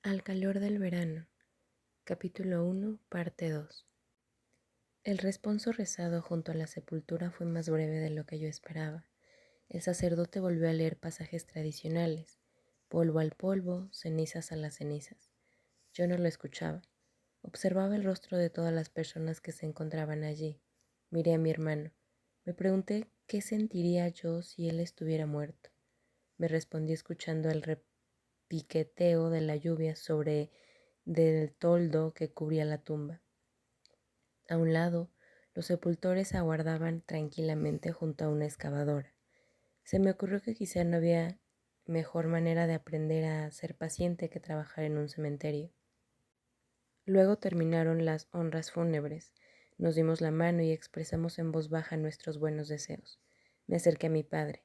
Al calor del verano, capítulo 1, parte 2. El responso rezado junto a la sepultura fue más breve de lo que yo esperaba. El sacerdote volvió a leer pasajes tradicionales, polvo al polvo, cenizas a las cenizas. Yo no lo escuchaba. Observaba el rostro de todas las personas que se encontraban allí. Miré a mi hermano. Me pregunté qué sentiría yo si él estuviera muerto. Me respondí escuchando el repiqueteo de la lluvia sobre del toldo que cubría la tumba. A un lado, los sepultores aguardaban tranquilamente junto a una excavadora. Se me ocurrió que quizá no había mejor manera de aprender a ser paciente que trabajar en un cementerio. Luego terminaron las honras fúnebres. Nos dimos la mano y expresamos en voz baja nuestros buenos deseos. Me acerqué a mi padre.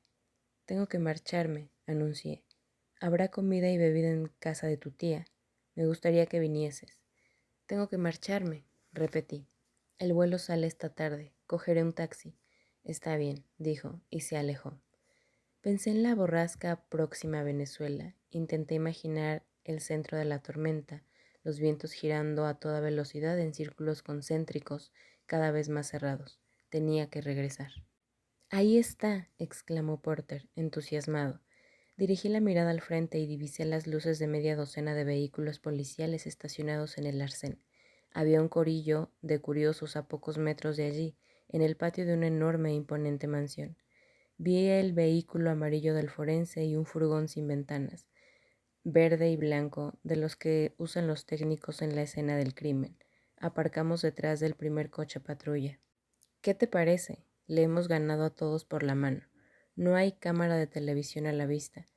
«Tengo que marcharme», anuncié. «Habrá comida y bebida en casa de tu tía. Me gustaría que vinieses». «Tengo que marcharme», repetí. «El vuelo sale esta tarde. Cogeré un taxi». «Está bien», dijo, y se alejó. Pensé en la borrasca próxima a Venezuela. Intenté imaginar el centro de la tormenta, los vientos girando a toda velocidad en círculos concéntricos, cada vez más cerrados. Tenía que regresar. «Ahí está», exclamó Porter, entusiasmado. Dirigí la mirada al frente y divisé las luces de media docena de vehículos policiales estacionados en el arcén. Había un corillo de curiosos a pocos metros de allí, en el patio de una enorme e imponente mansión. Vi el vehículo amarillo del forense y un furgón sin ventanas, verde y blanco, de los que usan los técnicos en la escena del crimen. Aparcamos detrás del primer coche patrulla. «¿Qué te parece? Le hemos ganado a todos por la mano. No hay cámara de televisión a la vista».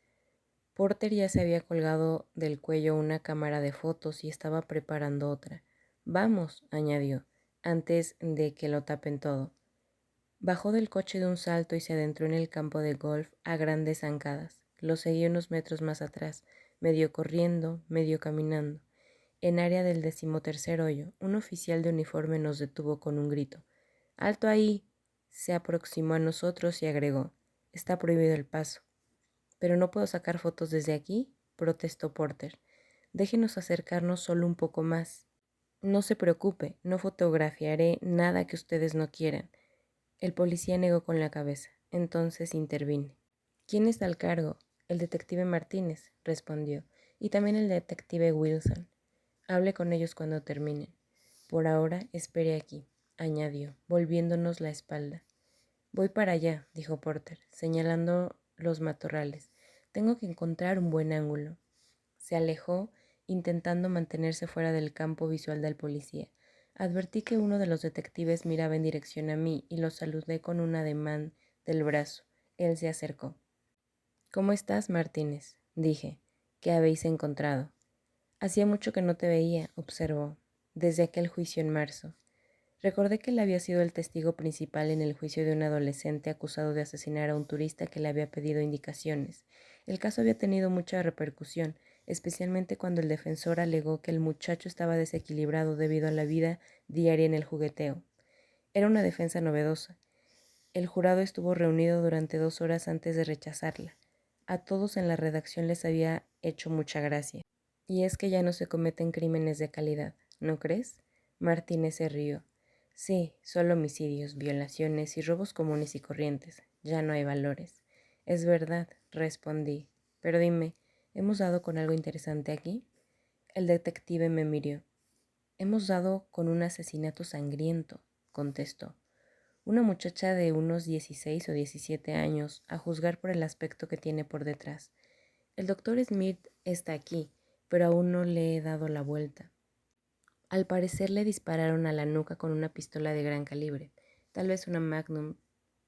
Porter ya se había colgado del cuello una cámara de fotos y estaba preparando otra. «Vamos», añadió, antes de que lo tapen todo. Bajó del coche de un salto y se adentró en el campo de golf a grandes zancadas. Lo seguí unos metros más atrás, medio corriendo, medio caminando. En área del 13º hoyo, un oficial de uniforme nos detuvo con un grito. «¡Alto ahí!». Se aproximó a nosotros y agregó: «Está prohibido el paso». «¿Pero no puedo sacar fotos desde aquí?», protestó Porter. «Déjenos acercarnos solo un poco más». «No se preocupe, no fotografiaré nada que ustedes no quieran». El policía negó con la cabeza. Entonces intervine. «¿Quién está al cargo?». «El detective Martínez», respondió, «y también el detective Wilson. Hable con ellos cuando terminen. Por ahora, espere aquí», añadió, volviéndonos la espalda. «Voy para allá», dijo Porter, señalando los matorrales. «Tengo que encontrar un buen ángulo». Se alejó, intentando mantenerse fuera del campo visual del policía. Advertí que uno de los detectives miraba en dirección a mí y lo saludé con un ademán del brazo. Él se acercó. «¿Cómo estás, Martínez?», dije. «¿Qué habéis encontrado?». «Hacía mucho que no te veía», observó, «desde aquel juicio en marzo». Recordé que él había sido el testigo principal en el juicio de un adolescente acusado de asesinar a un turista que le había pedido indicaciones. El caso había tenido mucha repercusión, especialmente cuando el defensor alegó que el muchacho estaba desequilibrado debido a la vida diaria en el jugueteo. Era una defensa novedosa. El jurado estuvo reunido durante 2 horas antes de rechazarla. A todos en la redacción les había hecho mucha gracia. «Y es que ya no se cometen crímenes de calidad, ¿no crees?». Martínez se rió. «Sí, solo homicidios, violaciones y robos comunes y corrientes. Ya no hay valores». «Es verdad», respondí. «Pero dime, ¿hemos dado con algo interesante aquí?». El detective me miró. «Hemos dado con un asesinato sangriento», contestó. «Una muchacha de unos 16 o 17 años, a juzgar por el aspecto que tiene por detrás. El doctor Smith está aquí, pero aún no le he dado la vuelta». Al parecer le dispararon a la nuca con una pistola de gran calibre, tal vez una Magnum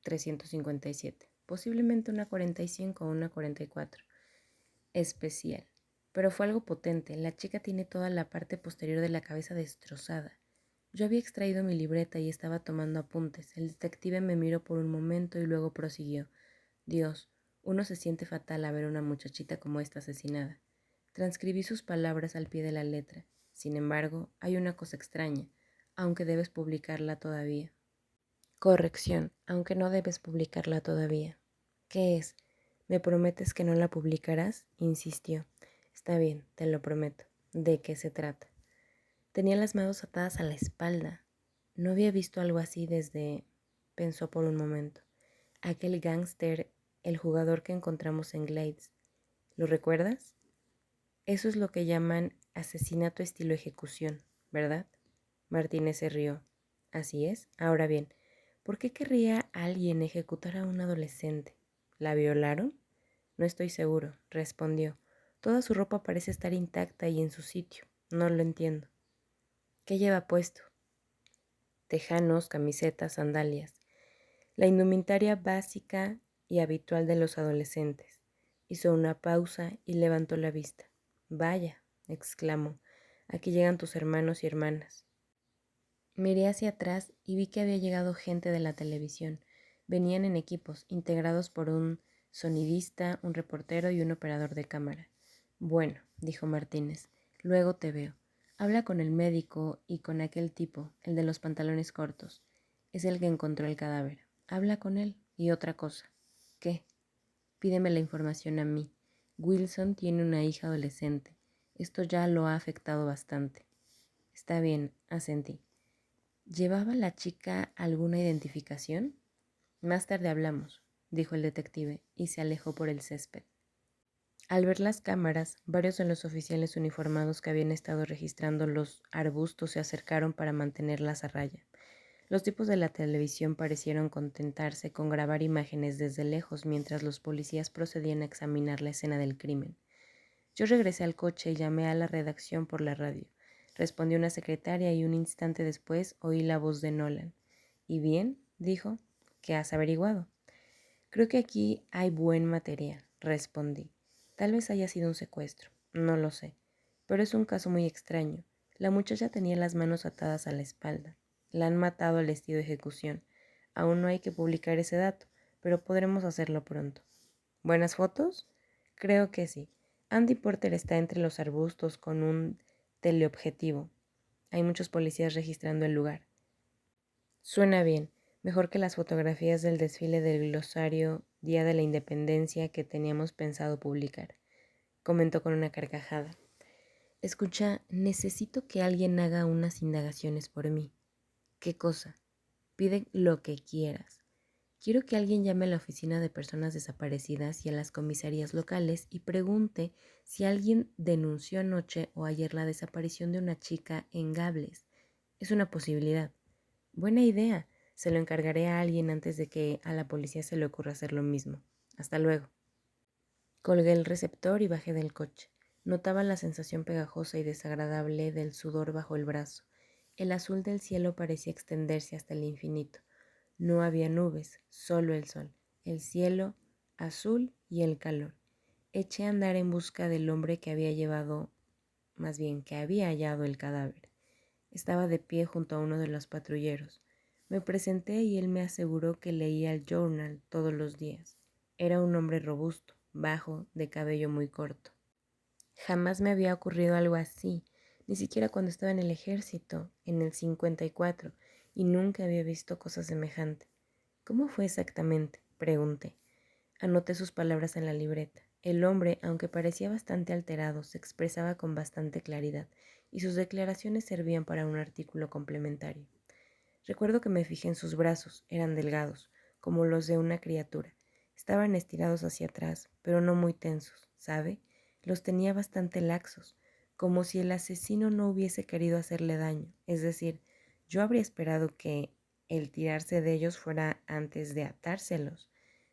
357, posiblemente una 45 o una 44. Especial. Pero fue algo potente. La chica tiene toda la parte posterior de la cabeza destrozada. Yo había extraído mi libreta y estaba tomando apuntes. El detective me miró por un momento y luego prosiguió. «Dios, uno se siente fatal a ver a una muchachita como esta asesinada». Transcribí sus palabras al pie de la letra. «Sin embargo, hay una cosa extraña, aunque debes publicarla todavía». «Corrección, aunque no debes publicarla todavía». «¿Qué es? ¿Me prometes que no la publicarás?», insistió. «Está bien, te lo prometo». ¿De qué se trata? Tenía las manos atadas a la espalda. No había visto algo así desde... Pensó por un momento. Aquel gángster, el jugador que encontramos en Glades. ¿Lo recuerdas? Eso es lo que llaman asesinato estilo ejecución, ¿verdad? Martínez se rió. Así es. Ahora bien, ¿por qué querría alguien ejecutar a un adolescente? ¿La violaron? No estoy seguro, respondió. Toda su ropa parece estar intacta y en su sitio. No lo entiendo. ¿Qué lleva puesto? Tejanos, camisetas, sandalias. La indumentaria básica y habitual de los adolescentes. Hizo una pausa y levantó la vista. Vaya, exclamó, aquí llegan tus hermanos y hermanas. Miré hacia atrás y vi que había llegado gente de la televisión. Venían en equipos, integrados por un sonidista, un reportero y un operador de cámara. Bueno, dijo Martínez, luego te veo. Habla con el médico y con aquel tipo, el de los pantalones cortos. Es el que encontró el cadáver. Habla con él. Y otra cosa. ¿Qué? Pídeme la información a mí. Wilson tiene una hija adolescente. Esto ya lo ha afectado bastante. Está bien, asentí. ¿Llevaba la chica alguna identificación? Más tarde hablamos, dijo el detective, y se alejó por el césped. Al ver las cámaras, varios de los oficiales uniformados que habían estado registrando los arbustos se acercaron para mantenerlas a raya. Los tipos de la televisión parecieron contentarse con grabar imágenes desde lejos mientras los policías procedían a examinar la escena del crimen. Yo regresé al coche y llamé a la redacción por la radio. Respondió una secretaria y un instante después oí la voz de Nolan. ¿Y bien? Dijo. ¿Qué has averiguado? Creo que aquí hay buen material, respondí. Tal vez haya sido un secuestro, no lo sé. Pero es un caso muy extraño. La muchacha tenía las manos atadas a la espalda. La han matado al estilo de ejecución. Aún no hay que publicar ese dato, pero podremos hacerlo pronto. ¿Buenas fotos? Creo que sí. Andy Porter está entre los arbustos con un teleobjetivo. Hay muchos policías registrando el lugar. Suena bien, mejor que las fotografías del desfile del glosario Día de la Independencia que teníamos pensado publicar, comentó con una carcajada. Escucha, necesito que alguien haga unas indagaciones por mí. ¿Qué cosa? Pide lo que quieras. Quiero que alguien llame a la oficina de personas desaparecidas y a las comisarías locales y pregunte si alguien denunció anoche o ayer la desaparición de una chica en Gables. Es una posibilidad. Buena idea. Se lo encargaré a alguien antes de que a la policía se le ocurra hacer lo mismo. Hasta luego. Colgué el receptor y bajé del coche. Notaba la sensación pegajosa y desagradable del sudor bajo el brazo. El azul del cielo parecía extenderse hasta el infinito. No había nubes, solo el sol, el cielo azul y el calor. Eché a andar en busca del hombre que había que había hallado el cadáver. Estaba de pie junto a uno de los patrulleros. Me presenté y él me aseguró que leía el Journal todos los días. Era un hombre robusto, bajo, de cabello muy corto. Jamás me había ocurrido algo así, ni siquiera cuando estaba en el ejército, en el 54, y nunca había visto cosa semejante. ¿Cómo fue exactamente? Pregunté. Anoté sus palabras en la libreta. El hombre, aunque parecía bastante alterado, se expresaba con bastante claridad, y sus declaraciones servían para un artículo complementario. Recuerdo que me fijé en sus brazos, eran delgados, como los de una criatura. Estaban estirados hacia atrás, pero no muy tensos, ¿sabe? Los tenía bastante laxos, como si el asesino no hubiese querido hacerle daño. Es decir, yo habría esperado que el tirarse de ellos fuera antes de atárselos.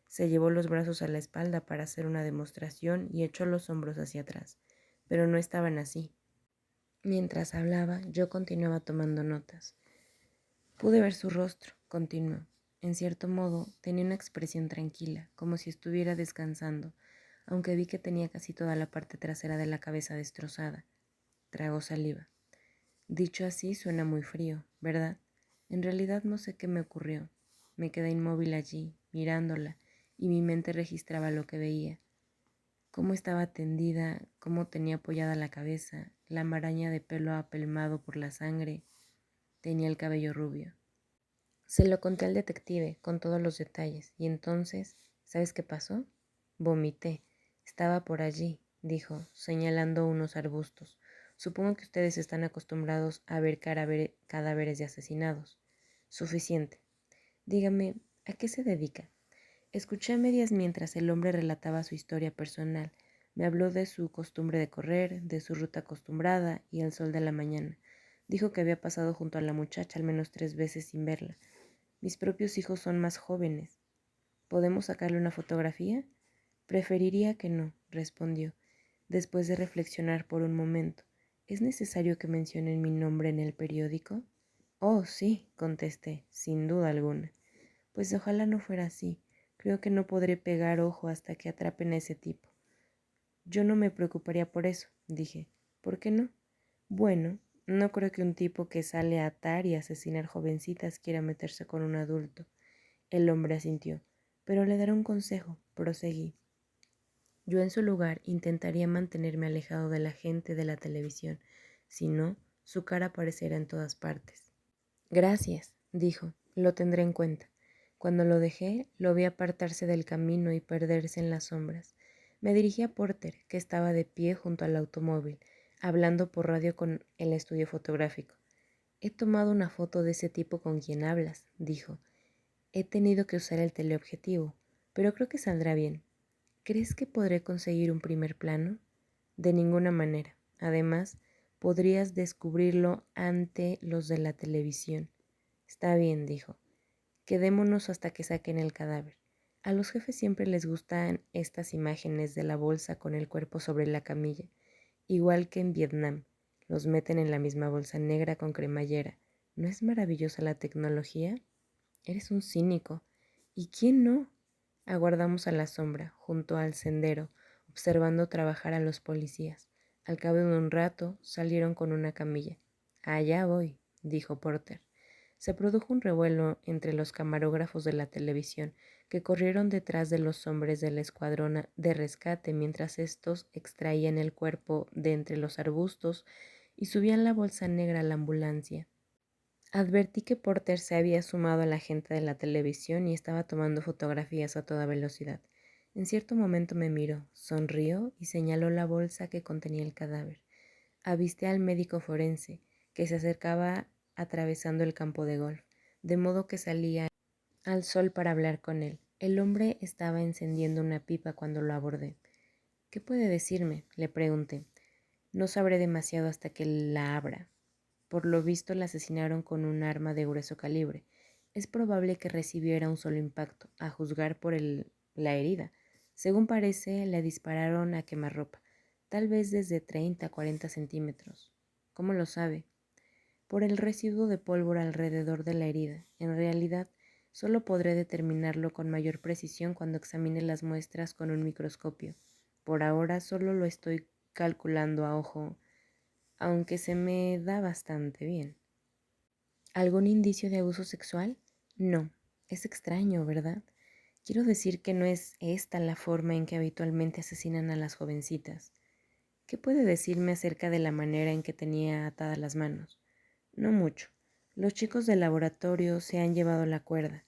Se llevó los brazos a la espalda para hacer una demostración y echó los hombros hacia atrás, pero no estaban así. Mientras hablaba, yo continuaba tomando notas. Pude ver su rostro, continuó. En cierto modo, tenía una expresión tranquila, como si estuviera descansando, aunque vi que tenía casi toda la parte trasera de la cabeza destrozada. Tragó saliva. Dicho así, suena muy frío, ¿verdad? En realidad no sé qué me ocurrió. Me quedé inmóvil allí, mirándola, y mi mente registraba lo que veía. Cómo estaba tendida, cómo tenía apoyada la cabeza, la maraña de pelo apelmado por la sangre. Tenía el cabello rubio. Se lo conté al detective, con todos los detalles, y entonces, ¿sabes qué pasó? Vomité. Estaba por allí, dijo, señalando unos arbustos. Supongo que ustedes están acostumbrados a ver cadáveres de asesinados. Suficiente. Dígame, ¿a qué se dedica? Escuché a medias mientras el hombre relataba su historia personal. Me habló de su costumbre de correr, de su ruta acostumbrada y el sol de la mañana. Dijo que había pasado junto a la muchacha al menos 3 veces sin verla. Mis propios hijos son más jóvenes. ¿Podemos sacarle una fotografía? Preferiría que no, respondió, después de reflexionar por un momento. ¿Es necesario que mencionen mi nombre en el periódico? Oh, sí, contesté, sin duda alguna. Pues ojalá no fuera así. Creo que no podré pegar ojo hasta que atrapen a ese tipo. Yo no me preocuparía por eso, dije. ¿Por qué no? Bueno, no creo que un tipo que sale a atar y asesinar jovencitas quiera meterse con un adulto. El hombre asintió. Pero le daré un consejo, proseguí. Yo en su lugar intentaría mantenerme alejado de la gente de la televisión. Si no, su cara aparecerá en todas partes. Gracias, dijo. Lo tendré en cuenta. Cuando lo dejé, lo vi apartarse del camino y perderse en las sombras. Me dirigí a Porter, que estaba de pie junto al automóvil, hablando por radio con el estudio fotográfico. He tomado una foto de ese tipo con quien hablas, dijo. He tenido que usar el teleobjetivo, pero creo que saldrá bien. ¿Crees que podré conseguir un primer plano? De ninguna manera. Además, podrías descubrirlo ante los de la televisión. Está bien, dijo. Quedémonos hasta que saquen el cadáver. A los jefes siempre les gustan estas imágenes de la bolsa con el cuerpo sobre la camilla, igual que en Vietnam. Los meten en la misma bolsa negra con cremallera. ¿No es maravillosa la tecnología? Eres un cínico. ¿Y quién no? Aguardamos a la sombra, junto al sendero, observando trabajar a los policías. Al cabo de un rato, salieron con una camilla. Allá voy, dijo Porter. Se produjo un revuelo entre los camarógrafos de la televisión, que corrieron detrás de los hombres del escuadrón de rescate mientras estos extraían el cuerpo de entre los arbustos y subían la bolsa negra a la ambulancia. Advertí que Porter se había sumado a la gente de la televisión y estaba tomando fotografías a toda velocidad. En cierto momento me miró, sonrió y señaló la bolsa que contenía el cadáver. Avisté al médico forense, que se acercaba atravesando el campo de golf, de modo que salía al sol para hablar con él. El hombre estaba encendiendo una pipa cuando lo abordé. ¿Qué puede decirme?, le pregunté. No sabré demasiado hasta que la abra. Por lo visto la asesinaron con un arma de grueso calibre. Es probable que recibiera un solo impacto, a juzgar por la herida. Según parece, le dispararon a quemarropa, tal vez desde 30 a 40 centímetros. ¿Cómo lo sabe? Por el residuo de pólvora alrededor de la herida. En realidad, solo podré determinarlo con mayor precisión cuando examine las muestras con un microscopio. Por ahora solo lo estoy calculando a ojo, aunque se me da bastante bien. ¿Algún indicio de abuso sexual? No. Es extraño, ¿verdad? Quiero decir que no es esta la forma en que habitualmente asesinan a las jovencitas. ¿Qué puede decirme acerca de la manera en que tenía atadas las manos? No mucho. Los chicos del laboratorio se han llevado la cuerda.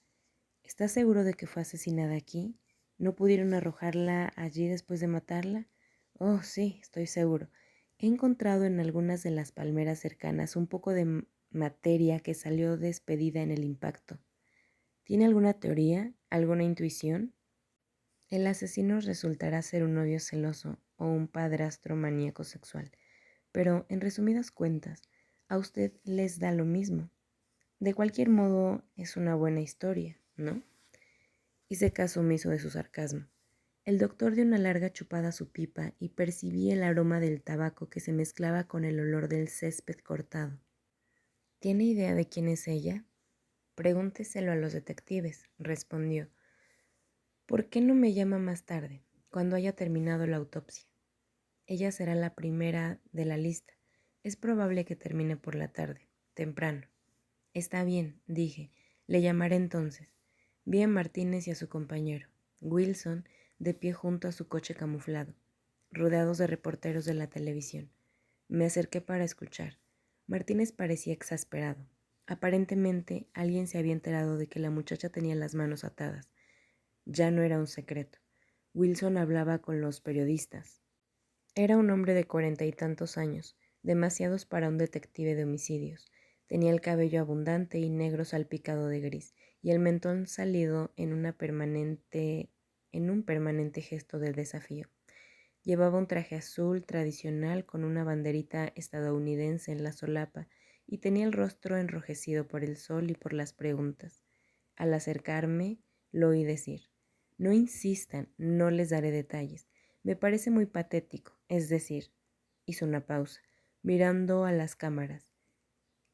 ¿Estás seguro de que fue asesinada aquí? ¿No pudieron arrojarla allí después de matarla? Oh, sí, estoy seguro. He encontrado en algunas de las palmeras cercanas un poco de materia que salió despedida en el impacto. ¿Tiene alguna teoría? ¿Alguna intuición? El asesino resultará ser un novio celoso o un padrastro maníaco sexual. Pero, en resumidas cuentas, a usted les da lo mismo. De cualquier modo, es una buena historia, ¿no? Hice caso omiso de su sarcasmo. El doctor dio una larga chupada a su pipa y percibí el aroma del tabaco que se mezclaba con el olor del césped cortado. ¿Tiene idea de quién es ella? Pregúnteselo a los detectives, respondió. ¿Por qué no me llama más tarde, cuando haya terminado la autopsia? Ella será la primera de la lista. Es probable que termine por la tarde, temprano. Está bien, dije. Le llamaré entonces. Vi a Martínez y a su compañero, Wilson, de pie junto a su coche camuflado, rodeados de reporteros de la televisión. Me acerqué para escuchar. Martínez parecía exasperado. Aparentemente, alguien se había enterado de que la muchacha tenía las manos atadas. Ya no era un secreto. Wilson hablaba con los periodistas. Era un hombre de 40 y tantos años, demasiados para un detective de homicidios. Tenía el cabello abundante y negro salpicado de gris, y el mentón salido en un permanente gesto de desafío. Llevaba un traje azul tradicional con una banderita estadounidense en la solapa y tenía el rostro enrojecido por el sol y por las preguntas. Al acercarme, lo oí decir: «No insistan, no les daré detalles. Me parece muy patético, es decir», hizo una pausa, mirando a las cámaras.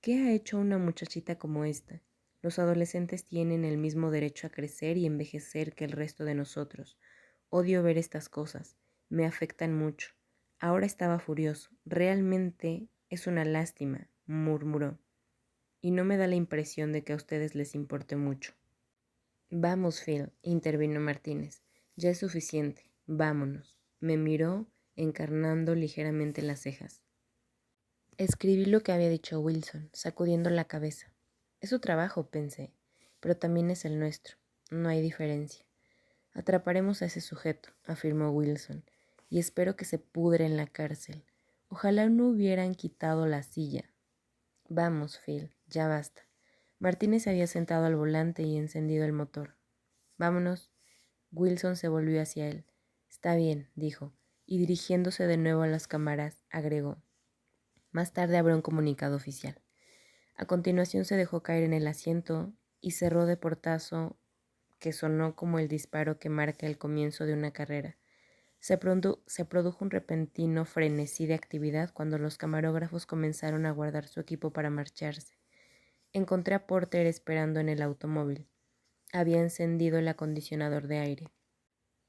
«¿Qué ha hecho una muchachita como esta? Los adolescentes tienen el mismo derecho a crecer y envejecer que el resto de nosotros. Odio ver estas cosas. Me afectan mucho». Ahora estaba furioso. «Realmente es una lástima», murmuró. «Y no me da la impresión de que a ustedes les importe mucho». «Vamos, Phil», intervino Martínez. «Ya es suficiente. Vámonos». Me miró, encarnando ligeramente las cejas. Escribí lo que había dicho Wilson, sacudiendo la cabeza. «Es su trabajo», pensé, «pero también es el nuestro. No hay diferencia». «Atraparemos a ese sujeto», afirmó Wilson, «y espero que se pudre en la cárcel. Ojalá no hubieran quitado la silla». «Vamos, Phil, ya basta». Martínez se había sentado al volante y encendido el motor. «Vámonos». Wilson se volvió hacia él. «Está bien», dijo, y dirigiéndose de nuevo a las cámaras, agregó: «Más tarde habrá un comunicado oficial». A continuación se dejó caer en el asiento y cerró de portazo, que sonó como el disparo que marca el comienzo de una carrera. Se produjo un repentino frenesí de actividad cuando los camarógrafos comenzaron a guardar su equipo para marcharse. Encontré a Porter esperando en el automóvil. Había encendido el acondicionador de aire.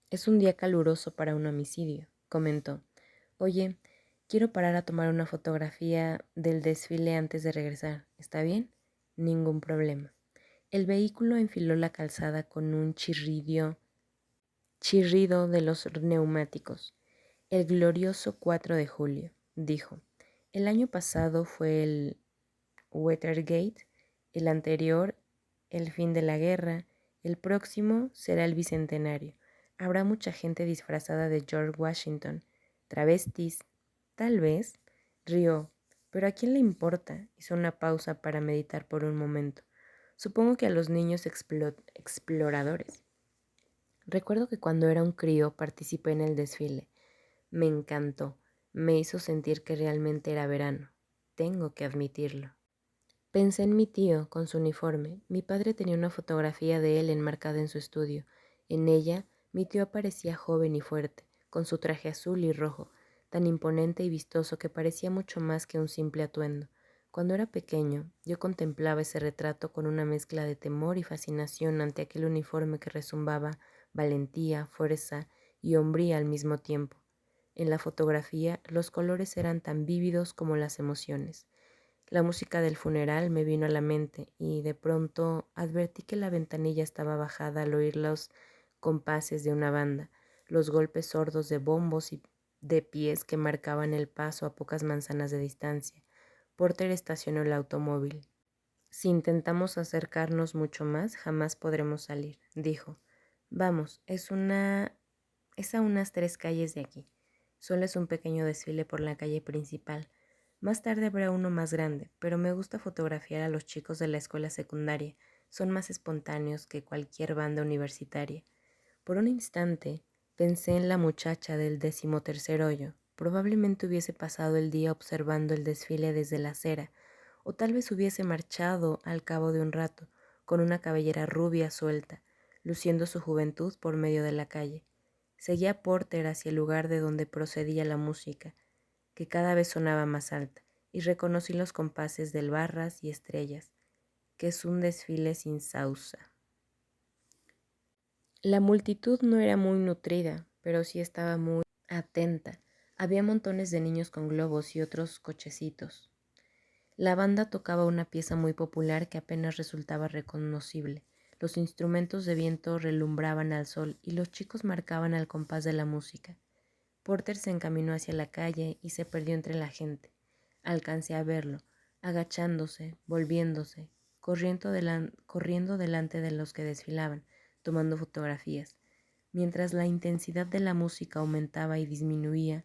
«Es un día caluroso para un homicidio», comentó. «Oye, quiero parar a tomar una fotografía del desfile antes de regresar. ¿Está bien?» «Ningún problema». El vehículo enfiló la calzada con un chirrido de los neumáticos. «El glorioso 4 de julio», dijo. «El año pasado fue el Watergate, el anterior el fin de la guerra, el próximo será el bicentenario. Habrá mucha gente disfrazada de George Washington, travestis, tal vez». Rió. «¿Pero a quién le importa?». Hizo una pausa para meditar por un momento. «Supongo que a los niños exploradores». Recuerdo que cuando era un crío participé en el desfile. Me encantó. Me hizo sentir que realmente era verano. Tengo que admitirlo. Pensé en mi tío con su uniforme. Mi padre tenía una fotografía de él enmarcada en su estudio. En ella, mi tío aparecía joven y fuerte, con su traje azul y rojo, tan imponente y vistoso que parecía mucho más que un simple atuendo. Cuando era pequeño, yo contemplaba ese retrato con una mezcla de temor y fascinación ante aquel uniforme que rezumbaba valentía, fuerza y hombría al mismo tiempo. En la fotografía, los colores eran tan vívidos como las emociones. La música del funeral me vino a la mente y de pronto advertí que la ventanilla estaba bajada al oír los compases de una banda, los golpes sordos de bombos y de pies que marcaban el paso a pocas manzanas de distancia. Porter estacionó el automóvil. «Si intentamos acercarnos mucho más, jamás podremos salir», dijo. «Vamos, es a unas 3 calles de aquí. Solo es un pequeño desfile por la calle principal. Más tarde habrá uno más grande, pero me gusta fotografiar a los chicos de la escuela secundaria. Son más espontáneos que cualquier banda universitaria». Por un instante pensé en la muchacha del 13º hoyo. Probablemente hubiese pasado el día observando el desfile desde la acera, o tal vez hubiese marchado al cabo de un rato, con una cabellera rubia suelta, luciendo su juventud por medio de la calle. Seguí a Porter hacia el lugar de donde procedía la música, que cada vez sonaba más alta, y reconocí los compases del Barras y Estrellas, que es un desfile sin sausa. La multitud no era muy nutrida, pero sí estaba muy atenta. Había montones de niños con globos y otros cochecitos. La banda tocaba una pieza muy popular que apenas resultaba reconocible. Los instrumentos de viento relumbraban al sol y los chicos marcaban al compás de la música. Porter se encaminó hacia la calle y se perdió entre la gente. Alcancé a verlo, agachándose, volviéndose, corriendo delante de los que desfilaban, tomando fotografías. Mientras la intensidad de la música aumentaba y disminuía,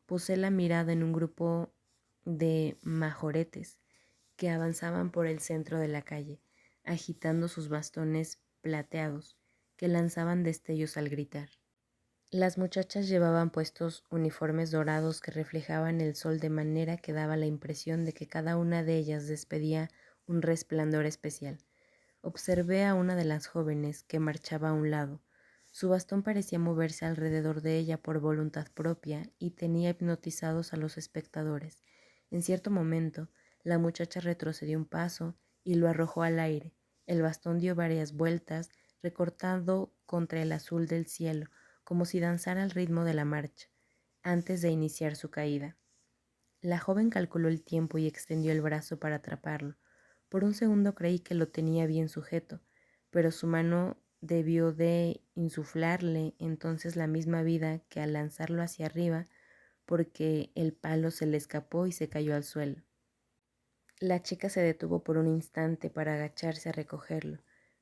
posé la mirada en un grupo de majoretes que avanzaban por el centro de la calle, agitando sus bastones plateados, que lanzaban destellos al gritar. Las muchachas llevaban puestos uniformes dorados que reflejaban el sol de manera que daba la impresión de que cada una de ellas despedía un resplandor especial. Observé a una de las jóvenes que marchaba a un lado. Su bastón parecía moverse alrededor de ella por voluntad propia y tenía hipnotizados a los espectadores. En cierto momento, la muchacha retrocedió un paso y lo arrojó al aire. El bastón dio varias vueltas, recortando contra el azul del cielo, como si danzara al ritmo de la marcha, antes de iniciar su caída. La joven calculó el tiempo y extendió el brazo para atraparlo. Por un segundo creí que lo tenía bien sujeto, pero su mano debió de insuflarle entonces la misma vida que al lanzarlo hacia arriba, porque el palo se le escapó y se cayó al suelo. La chica se detuvo por un instante para agacharse a recogerlo.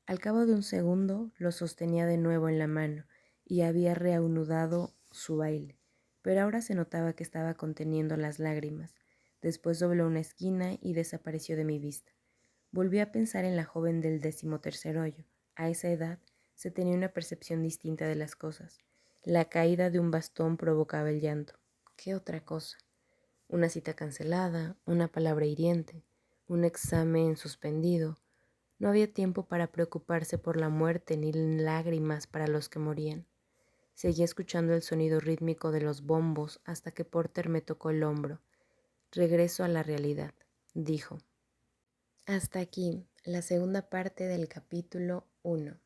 Al cabo de un segundo lo sostenía de nuevo en la mano y había reanudado su baile, pero ahora se notaba que estaba conteniendo las lágrimas. Después dobló una esquina y desapareció de mi vista. Volví a pensar en la joven del 13º hoyo. A esa edad se tenía una percepción distinta de las cosas. La caída de un bastón provocaba el llanto. ¿Qué otra cosa? Una cita cancelada, una palabra hiriente, un examen suspendido. No había tiempo para preocuparse por la muerte ni lágrimas para los que morían. Seguí escuchando el sonido rítmico de los bombos hasta que Porter me tocó el hombro. Regreso a la realidad, dijo. Hasta aquí la segunda parte del capítulo 1.